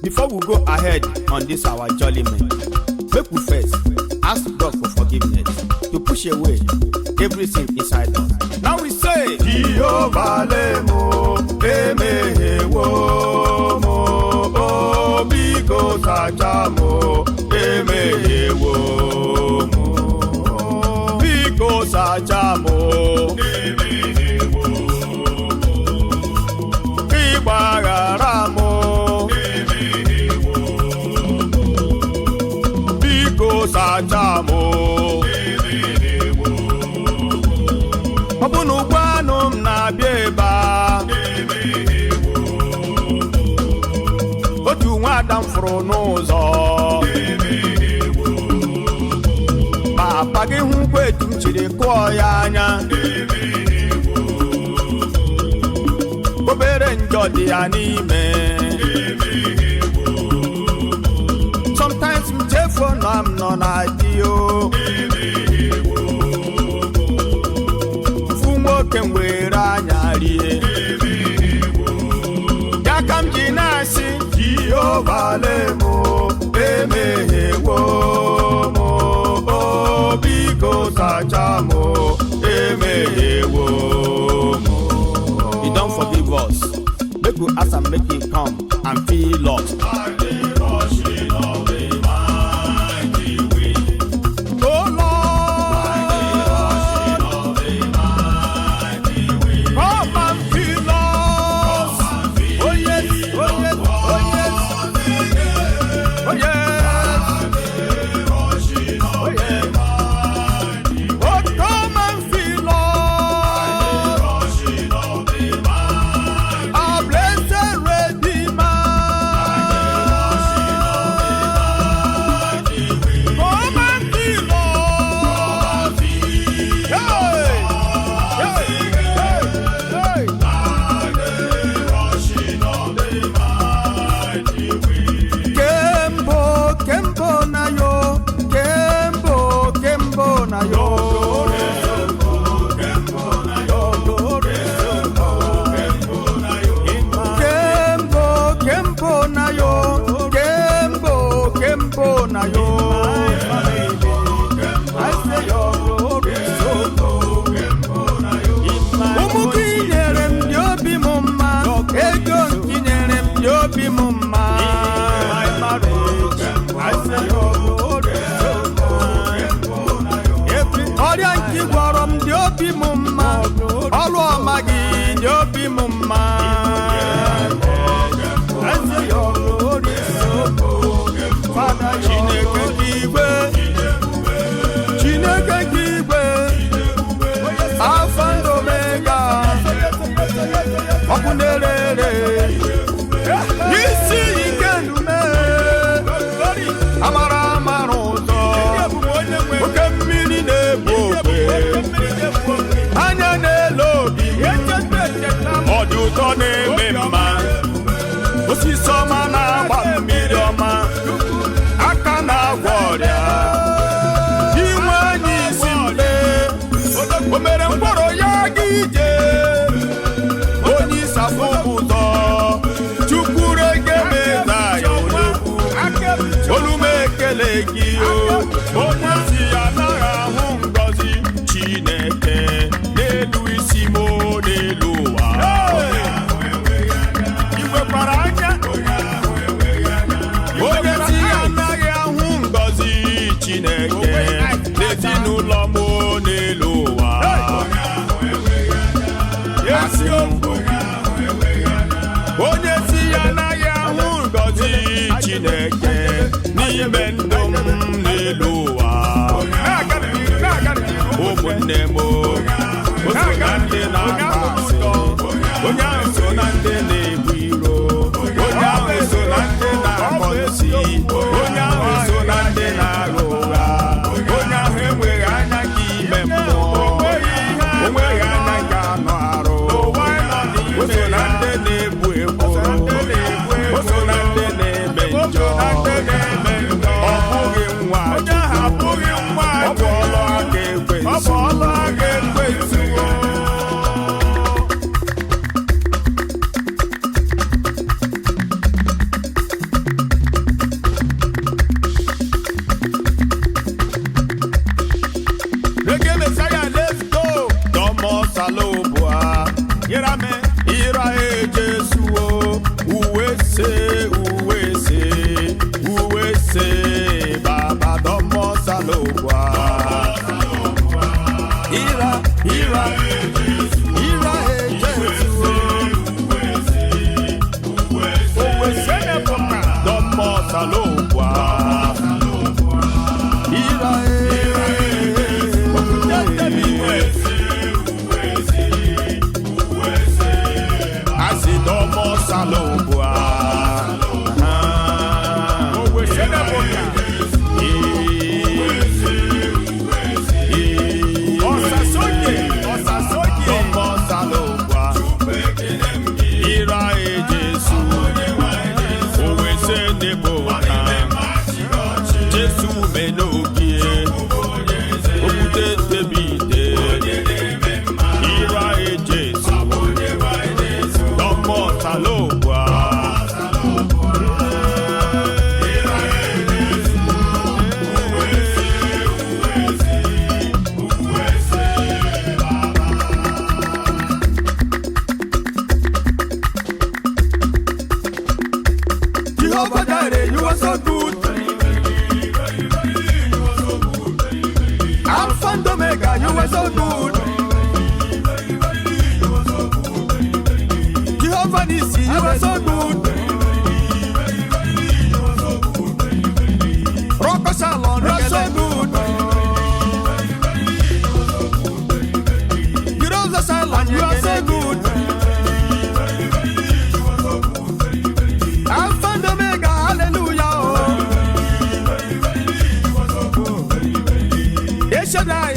Before we go ahead on this our jolly man, make we first ask God for forgiveness to push away everything inside us. Now we say, Jehovah lemo, emehewo mo, biko sachamo, emehewo mo, biko sachamo, emehewo mo, igbagaramo, emehewo mo, biko sachamo. Ọbụna ụgbọanụ m na-abịa ebe a, otu nwada m fụrụ n'ụzọ, ma apaghị hụkwa etu m chiri kụọ ya anya, obere njọ dị ya n'ime. Sometimes m chefuo na m nọ na di o, nwoke m were anya rie ya ka m ji na-asị, Jehovah lemo, emehewo mo, biko sachamo, emehewo mo. He don't forgive us. Make we ask and make him come and feel lost. Ụtọ na-eme mma, osisi ọma na-agba mmiri ọma, aka na-agwọ ọrịa, inwe anyị isi mpe, o mere mkpọrọ ya ga ije, onye isi afọ ụzọ, Chukwu rege meza ya olekwu, olu m ekele gị o, onye si ya anaghị ahụ ngọzi Chineke n'elu isi m n'elu ụwa. Onye si ya anaghị ahụ ngọzi Chineke n'ezinụlọ m n'elu ụwa. Onye si ya anaghị ahụ ngọzi Chineke n'ime ndụ m n'elu ụwa. Ụmụnne m, o so na ndị na-akpa asị, onye ahụ so na ndị na-ebu iro, onye ahụ so na ndị na-akpọ nsị, onye ahụ so na ndị na-agha ụgha, onye ahụ enweghị anya ka ime mmụọ, o nweghị anya ka anụ arụ, o so na ndị na-ebu egwu, o so na ndị na-eme njọ, ọ bụghị nwa Chukwu, ọ bụ ọlụ aka ekwensu. are so good. Jehovah Nissi, you are so good. Rock of Shalom, you are so good. Heroes of Shalom, you are so good. Alpha and Omega, hallelujah. Yes, Shaddai,